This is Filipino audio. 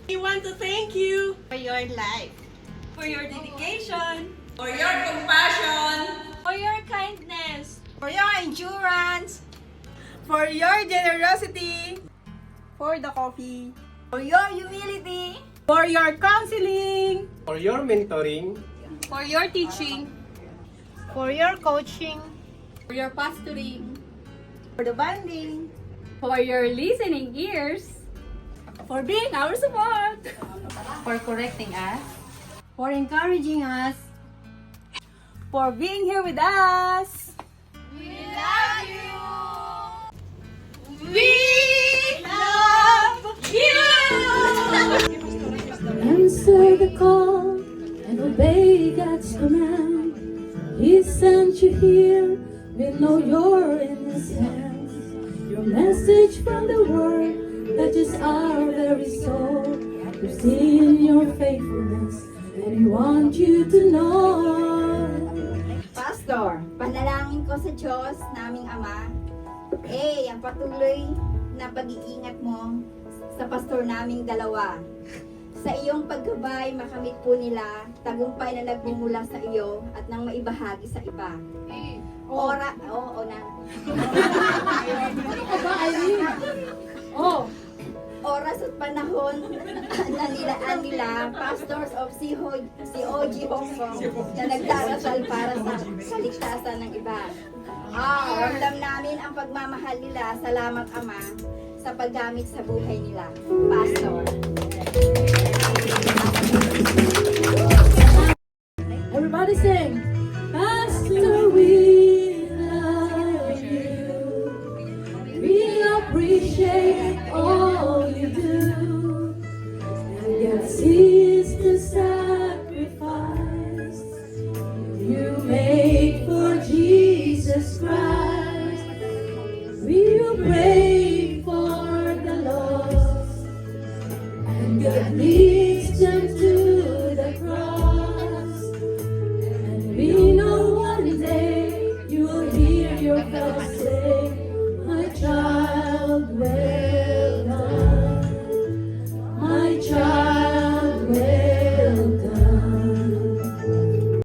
We want to thank you for your life, for your dedication, for your compassion, for your kindness, for your endurance, for your generosity, for the coffee, for your humility, for your counseling, for your mentoring, for your teaching, for your coaching, for your pastoring, for the bonding, for your listening ears, for being our support, for correcting us, for encouraging us, for being here with us. We love you! We love you! Answer the call and obey God's command. He sent you here, we know you're in His hands. Your message from the Word touches our very soul. We've seen your faithfulness and we want you to know. Pastor, panalangin ko sa Diyos, naming Ama, ang patuloy na pag-iingat mo sa pastor naming dalawa. Sa iyong paggabay, makamit po nila tagumpay na nagmumula sa iyo at nang maibahagi sa iba. Oo na. Oras at panahon na nilaan nila, pastors of COG Hong Kong na nagdarasal para sa kaligtasan ng iba. Ramdam namin ang pagmamahal nila. Salamat, Ama, sa paggamit sa buhay nila. Pastor. Everybody sing. Pastor, we love you. We appreciate all you do. And God sees the sacrifice you made for Jesus Christ. We will pray for the lost, and God leads them to the cross. And we know one day you will hear your voice say, my child, where